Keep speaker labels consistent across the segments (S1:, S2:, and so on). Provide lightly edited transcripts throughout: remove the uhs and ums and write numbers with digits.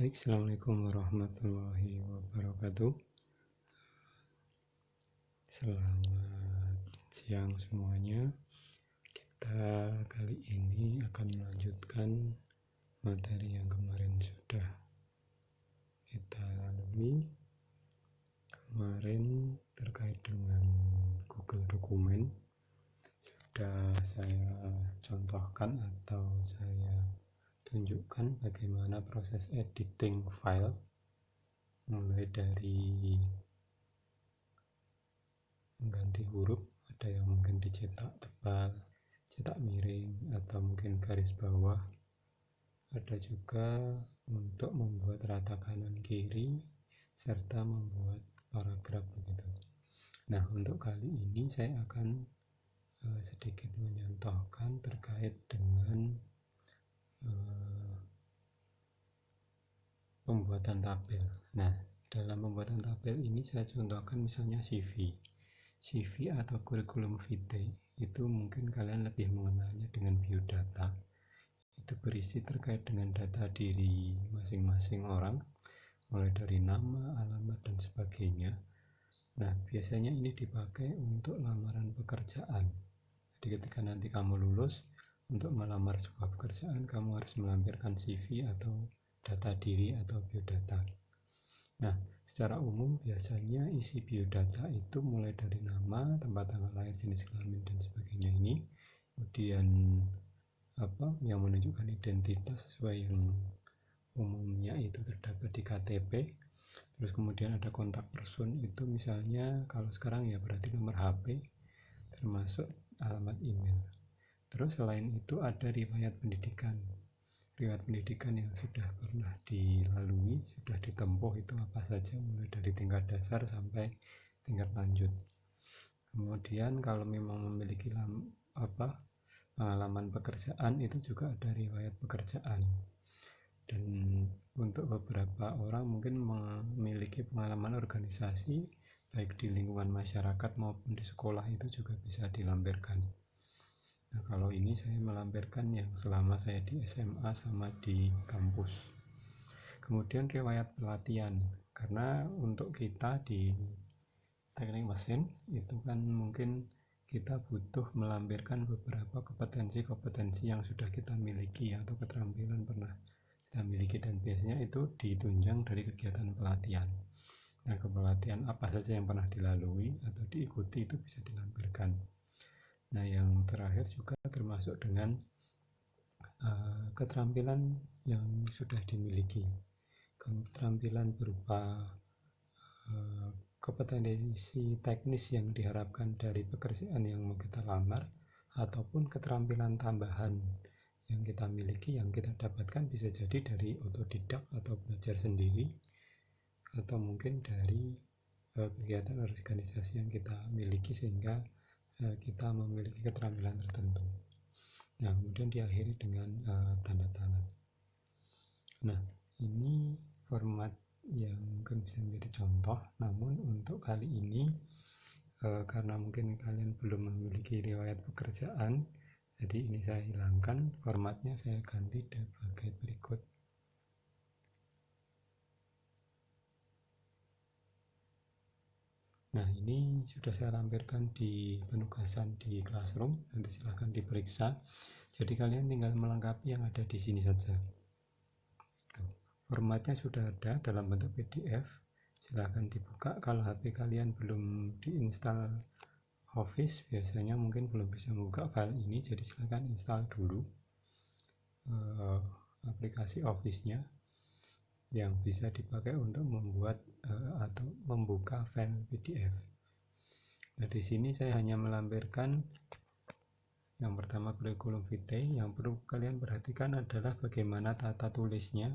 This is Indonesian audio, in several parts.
S1: Baik, Assalamualaikum warahmatullahi wabarakatuh. Selamat siang semuanya. Kita kali ini akan melanjutkan materi yang kemarin sudah kita lalui. Kemarin terkait dengan Google Dokumen sudah saya contohkan atau saya tunjukkan bagaimana proses editing file, mulai dari mengganti huruf, ada yang mungkin dicetak tebal, cetak miring, atau mungkin garis bawah. Ada juga untuk membuat rata kanan kiri serta membuat paragraf begitu. Nah, untuk kali ini saya akan sedikit menyontohkan terkait dengan pembuatan tabel. Nah, dalam pembuatan tabel ini saya contohkan misalnya CV atau kurikulum vitae. Itu mungkin kalian lebih mengenalnya dengan biodata. Itu berisi terkait dengan data diri masing-masing orang, mulai dari nama, alamat, dan sebagainya. Nah, biasanya ini dipakai untuk lamaran pekerjaan. Jadi ketika nanti kamu lulus, untuk melamar sebuah pekerjaan, kamu harus melampirkan CV atau data diri atau biodata. Nah, secara umum biasanya isi biodata itu mulai dari nama, tempat tanggal lahir, jenis kelamin, dan sebagainya ini. Kemudian yang menunjukkan identitas sesuai yang umumnya itu terdapat di KTP. Terus kemudian ada kontak person, itu misalnya kalau sekarang ya berarti nomor HP, termasuk alamat email. Terus selain itu ada riwayat pendidikan yang sudah pernah dilalui, sudah ditempuh itu apa saja, mulai dari tingkat dasar sampai tingkat lanjut. Kemudian kalau memang memiliki pengalaman pekerjaan, itu juga ada riwayat pekerjaan. Dan untuk beberapa orang mungkin memiliki pengalaman organisasi baik di lingkungan masyarakat maupun di sekolah, itu juga bisa dilampirkan. Nah, kalau ini saya melampirkan yang selama saya di SMA sama di kampus. Kemudian riwayat pelatihan, karena untuk kita di teknik mesin itu kan mungkin kita butuh melampirkan beberapa kompetensi yang sudah kita miliki atau keterampilan pernah kita miliki, dan biasanya itu ditunjang dari kegiatan pelatihan. Nah, kepelatihan apa saja yang pernah dilalui atau diikuti itu bisa dilampirkan. Nah, yang terakhir juga termasuk dengan keterampilan yang sudah dimiliki. Keterampilan berupa kompetensi teknis yang diharapkan dari pekerjaan yang mau kita lamar, ataupun keterampilan tambahan yang kita miliki, yang kita dapatkan bisa jadi dari otodidak atau belajar sendiri, atau mungkin dari kegiatan organisasi yang kita miliki sehingga kita memiliki keterampilan tertentu. Nah, kemudian diakhiri dengan tanda tangan. Nah, ini format yang mungkin bisa menjadi contoh, namun untuk kali ini karena mungkin kalian belum memiliki riwayat pekerjaan, jadi ini saya hilangkan, formatnya saya ganti sebagai berikut. Nah, ini sudah saya lampirkan di penugasan di Classroom, nanti silahkan diperiksa. Jadi kalian tinggal melengkapi yang ada di sini saja. Formatnya sudah ada dalam bentuk PDF, silahkan dibuka. Kalau HP kalian belum diinstal Office, biasanya mungkin belum bisa membuka file ini, jadi silahkan install dulu aplikasi Office-nya yang bisa dipakai untuk membuat atau membuka file PDF. Nah, di sini saya hanya melampirkan yang pertama kurikulum vitae. Yang perlu kalian perhatikan adalah bagaimana tata tulisnya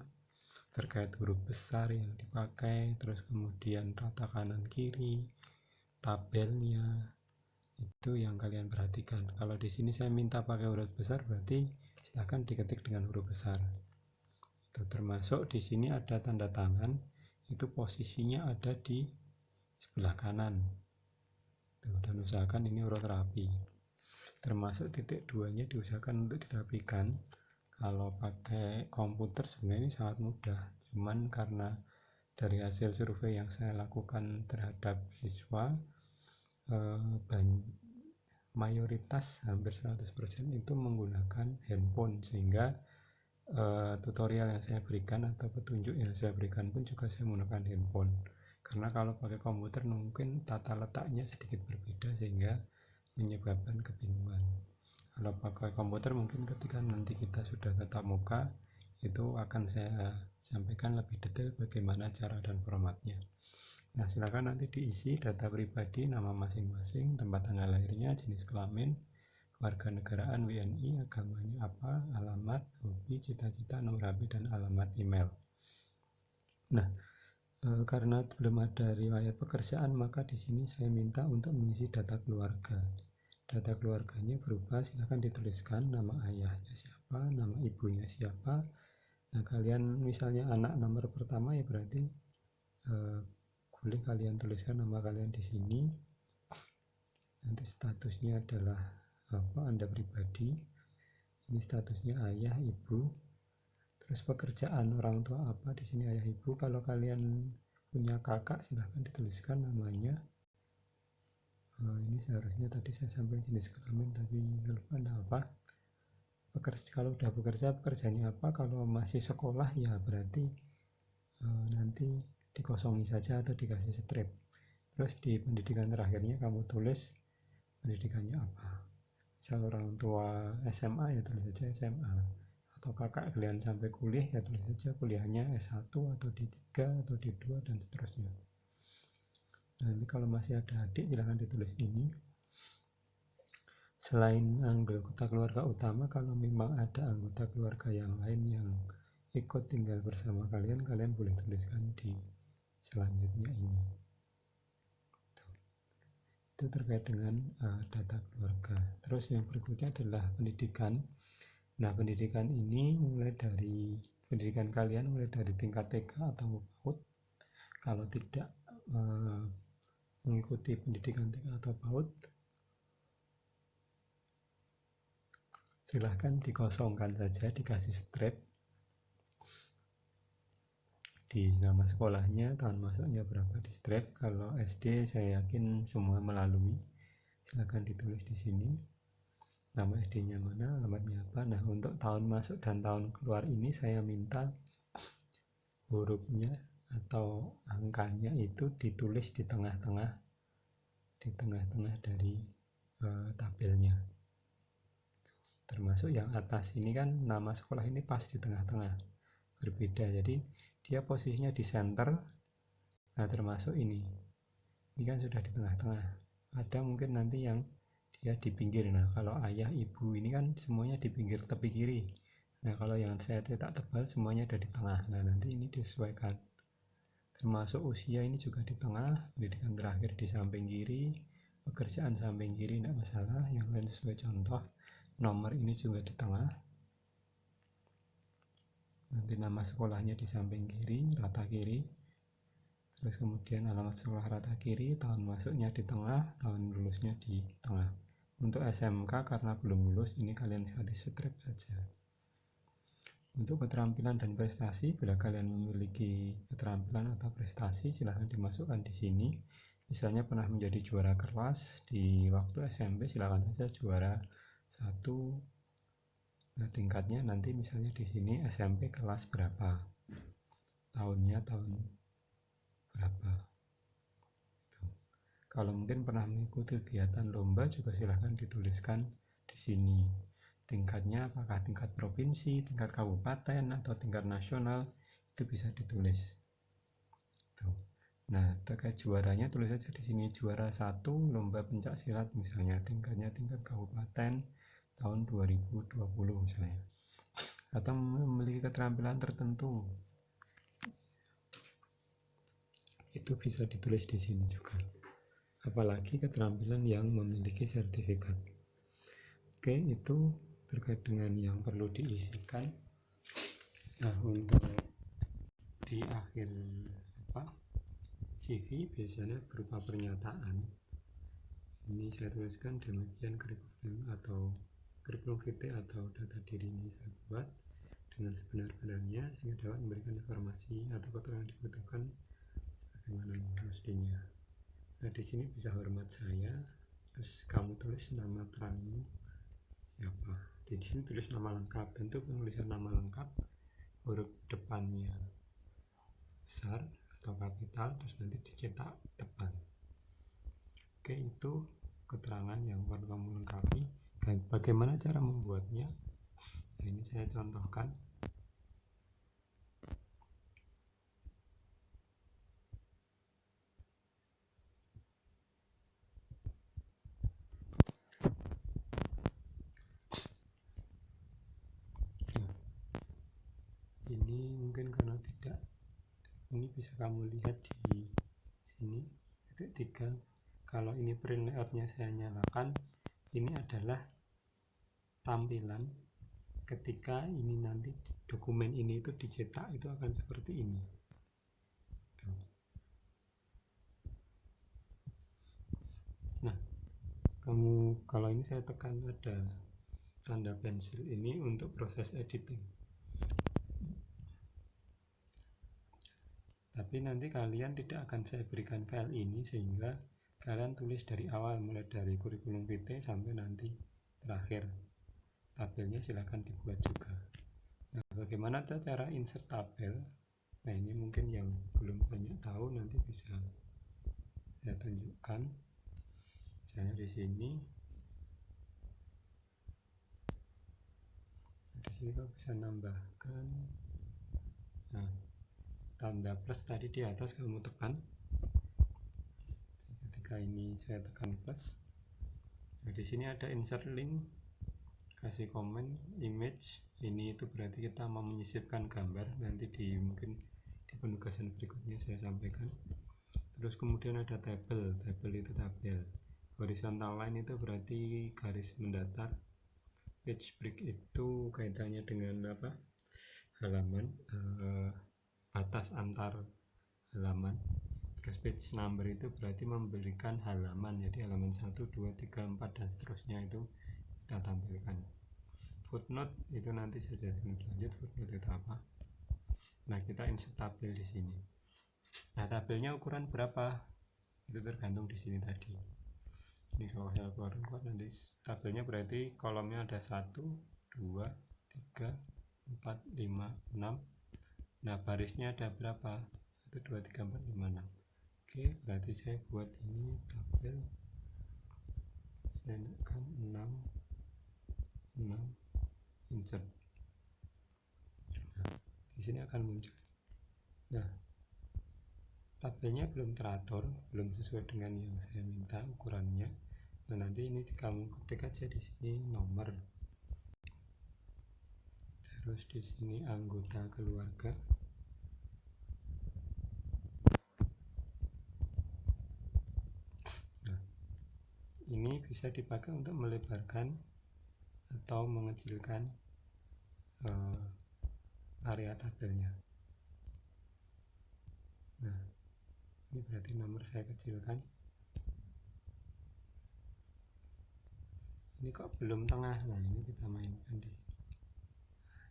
S1: terkait huruf besar yang dipakai, terus kemudian rata kanan kiri, tabelnya, itu yang kalian perhatikan. Kalau di sini saya minta pakai huruf besar, berarti silahkan diketik dengan huruf besar. Termasuk di sini ada tanda tangan, itu posisinya ada di sebelah kanan. Dan usahakan ini urut rapi. Termasuk titik 2-nya diusahakan untuk dirapikan, Kalau pakai komputer sebenarnya ini sangat mudah, cuman karena dari hasil survei yang saya lakukan terhadap siswa, mayoritas hampir 100% itu menggunakan handphone, sehingga tutorial yang saya berikan atau petunjuk yang saya berikan pun juga saya menggunakan handphone. Karena kalau pakai komputer mungkin tata letaknya sedikit berbeda sehingga menyebabkan kebingungan. Kalau pakai komputer mungkin ketika nanti kita sudah tatap muka itu akan saya sampaikan lebih detail bagaimana cara dan formatnya. Nah, silakan nanti diisi data pribadi, nama masing-masing, tempat tanggal lahirnya, jenis kelamin, kewarganegaraan WNI, agamanya apa, alamat, hobi, cita-cita, nomor HP, dan alamat email. Nah, karena belum ada riwayat pekerjaan, maka di sini saya minta untuk mengisi data keluarga. Data keluarganya berupa, silahkan dituliskan nama ayahnya siapa, nama ibunya siapa. Nah, kalian misalnya anak nomor pertama ya berarti boleh kalian tuliskan nama kalian di sini. Nanti statusnya adalah apa, Anda pribadi. Ini statusnya ayah, ibu. Terus pekerjaan orang tua apa, di sini ayah, ibu. Kalau kalian punya kakak silahkan dituliskan namanya. Ini seharusnya tadi saya sampaikan jenis kelamin tapi lupa apa. Kalau udah bekerja, pekerjaannya apa. Kalau masih sekolah ya berarti nanti dikosongi saja atau dikasih strip. Terus di pendidikan terakhirnya kamu tulis pendidikannya apa. Misal orang tua SMA ya tulis saja SMA, atau kakak kalian sampai kuliah ya tulis saja kuliahnya S1 atau D3 atau D2 dan seterusnya. Nanti kalau masih ada adik silahkan ditulis ini. Selain anggota keluarga utama, kalau memang ada anggota keluarga yang lain yang ikut tinggal bersama kalian, kalian boleh tuliskan di selanjutnya ini. Itu terkait dengan data keluarga. Terus yang berikutnya adalah pendidikan. Nah, pendidikan ini pendidikan kalian mulai dari tingkat TK atau PAUD. Kalau tidak mengikuti pendidikan TK atau PAUD, silahkan dikosongkan saja, dikasih strip di nama sekolahnya, tahun masuknya berapa di strip. Kalau SD saya yakin semua melalui, silahkan ditulis di sini nama SD-nya mana, alamatnya apa. Nah, untuk tahun masuk dan tahun keluar ini saya minta hurufnya atau angkanya itu ditulis di tengah-tengah dari tabelnya. Termasuk yang atas ini kan nama sekolah ini pas di tengah-tengah, berbeda, jadi dia posisinya di center. Nah, termasuk ini kan sudah di tengah-tengah. Ada mungkin nanti yang dia di pinggir. Nah, kalau ayah ibu ini kan semuanya di pinggir tepi kiri. Nah, kalau yang saya cetak tebal semuanya ada di tengah. Nah, nanti ini disesuaikan. Termasuk usia ini juga di tengah, pendidikan terakhir di samping kiri, pekerjaan samping kiri tidak masalah, yang lain sesuai contoh. Nomor ini juga di tengah. Nanti nama sekolahnya di samping kiri, rata kiri. Terus kemudian alamat sekolah rata kiri, tahun masuknya di tengah, tahun lulusnya di tengah. Untuk SMK karena belum lulus, ini kalian kasih strip saja. Untuk keterampilan dan prestasi, bila kalian memiliki keterampilan atau prestasi, silahkan dimasukkan di sini. Misalnya pernah menjadi juara kelas di waktu SMP, silahkan saja juara 1. Nah, tingkatnya nanti misalnya di sini SMP kelas berapa, tahunnya tahun berapa. Kalau mungkin pernah mengikuti kegiatan lomba juga silahkan dituliskan di sini. Tingkatnya apakah tingkat provinsi, tingkat kabupaten, atau tingkat nasional, itu bisa ditulis. Tuh. Nah, terkait juaranya tulis saja di sini juara 1 lomba pencak silat misalnya, tingkatnya tingkat kabupaten tahun 2020 misalnya. Atau memiliki keterampilan tertentu, itu bisa ditulis di sini juga. Apalagi keterampilan yang memiliki sertifikat. Oke, itu terkait dengan yang perlu diisikan. Nah, untuk di akhir CV biasanya berupa pernyataan. Ini saya tuliskan demikian kurikulum vitae atau data diri ini saya buat. dengan sebenar-benarnya sehingga dapat memberikan informasi atau keterangan yang dibutuhkan bagaimana mestinya. Nah, di sini bisa hormat saya, terus kamu tulis nama terangmu siapa. Di sini tulis nama lengkap. Bentuk penulisan nama lengkap, huruf depannya besar atau kapital, terus nanti dicetak depan. Oke, itu keterangan yang perlu kamu lengkapi. Bagaimana cara membuatnya? Nah, ini saya contohkan. Nah, ini mungkin karena tidak, ini bisa kamu lihat di sini titik 3. Kalau ini print layoutnya saya nyalakan, ini adalah tampilan ketika ini nanti dokumen ini itu dicetak, itu akan seperti ini. Nah, kalau ini saya tekan ada tanda pensil ini untuk proses editing. Tapi nanti kalian tidak akan saya berikan file ini, sehingga kalian tulis dari awal, mulai dari kurikulum vitae sampai nanti terakhir. Tabelnya silahkan dibuat juga. Nah, bagaimana cara insert tabel? Nah, ini mungkin yang belum banyak tahu, nanti bisa saya tunjukkan. Misalnya di sini kau bisa nambahkan. Nah, tanda plus tadi di atas kamu tekan. Ketika ini saya tekan plus. Nah, di sini ada insert link, kasih komen, image. Ini itu berarti kita mau menyisipkan gambar. Nanti mungkin di penugasan berikutnya saya sampaikan. Terus kemudian ada tabel itu tabel. Horizontal line itu berarti garis mendatar. Page break itu kaitannya dengan apa? Halaman, batas antar halaman. Terus page number itu berarti memberikan halaman, jadi halaman 1, 2, 3, 4 dan seterusnya itu kita tampilkan. Footnote itu nanti saja lanjut. Footnote itu apa? Nah, kita insert tabel di sini. Nah, tabelnya ukuran berapa? Itu tergantung di sini tadi. Ini kalau saya keluar nanti tabelnya berarti kolomnya ada 1, 2, 3, 4, 5, 6. Nah, barisnya ada berapa? 1, 2, 3, 4, 5, 6. Oke, berarti saya buat ini tabel. Saya tekan 6, insert. Nah, di sini akan muncul. Nah, tabelnya belum teratur, belum sesuai dengan yang saya minta ukurannya. Nah, nanti ini kamu ketik aja di sini nomor, terus di sini anggota keluarga, nah ini bisa dipakai untuk melebarkan atau mengecilkan area tabelnya. Nah, ini berarti nomor saya kecilkan. Ini kok belum tengah? Nah, ini kita mainkan di sini.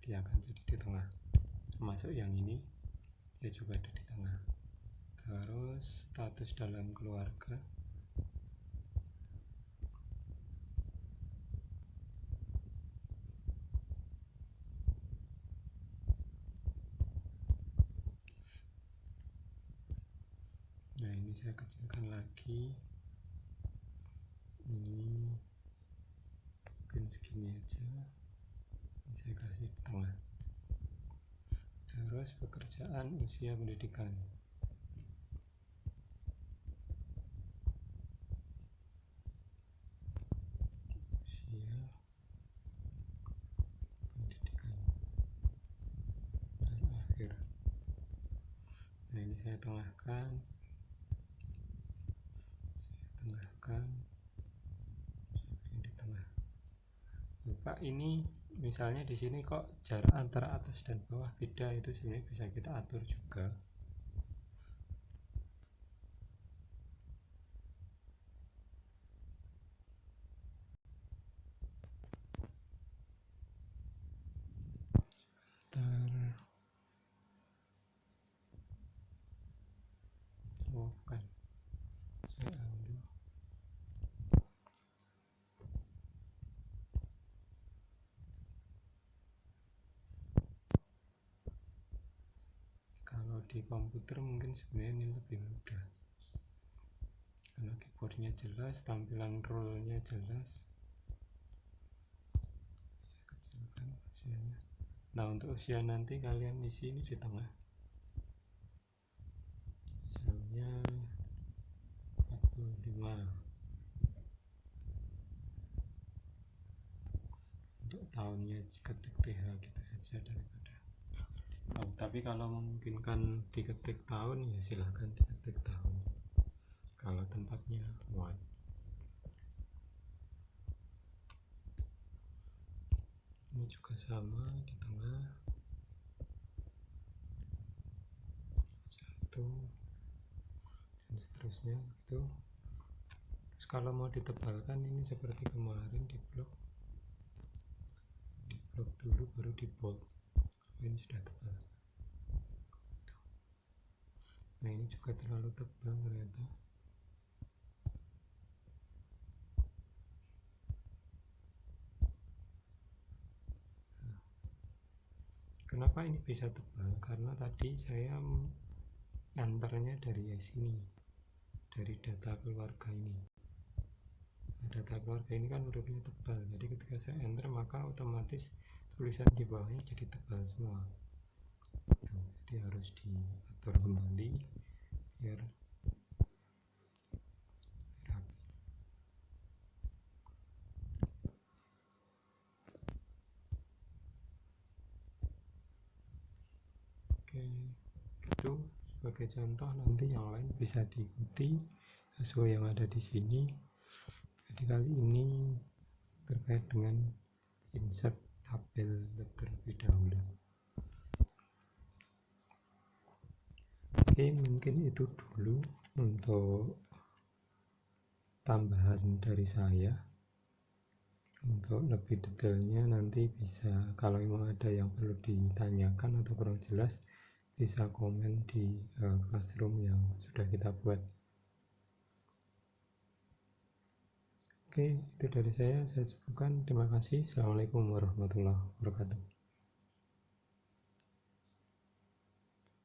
S1: Dia akan jadi di tengah. Termasuk yang ini, dia juga ada di tengah. Terus status dalam keluarga. Nah, ini saya kecilkan lagi. Ini mungkin segini aja. Ini saya kasih di tengah. Terus pekerjaan, usia, pendidikan. Usia, pendidikan, terakhir. Nah, ini saya tengahkan. Di tengah. Pak, ini misalnya di sini kok jarak antara atas dan bawah beda, itu sebenarnya bisa kita atur juga. Kita bukan, saya ambil kalau di komputer mungkin sebenarnya ini lebih mudah karena keyboardnya jelas, tampilan rollnya jelas. Saya kecilkan usianya. Nah, untuk usia nanti kalian isi ini di tengah, misalnya 45. Untuk tahunnya ketik TH gitu saja daripada. Oh, tapi kalau memungkinkan diketik tahun ya silahkan diketik tahun. Kalau tempatnya muat. Ini juga sama di tengah. 1 dan seterusnya gitu. Terus kalau mau ditebalkan ini seperti kemarin di blok dulu baru di bold. Ini sudah tebal. Nah, ini juga terlalu tebal ternyata. Nah, kenapa ini bisa tebal? Karena tadi saya antarnya dari sini, dari data keluarga ini. Nah, data keluarga ini kan hurufnya tebal, jadi ketika saya enter maka otomatis tulisan di bawahnya jadi tebal semua. Jadi harus diatur kembali biar rapi. Oke, itu sebagai contoh, nanti yang lain bisa diikuti sesuai yang ada di sini. Jadi kali ini terkait dengan insert tabel terlebih dahulu. Oke, mungkin itu dulu untuk tambahan dari saya. Untuk lebih detailnya nanti bisa, kalau memang ada yang perlu ditanyakan atau kurang jelas, bisa komen di classroom yang sudah kita buat. Oke, itu dari saya cukupkan. Terima kasih. Assalamualaikum warahmatullahi wabarakatuh.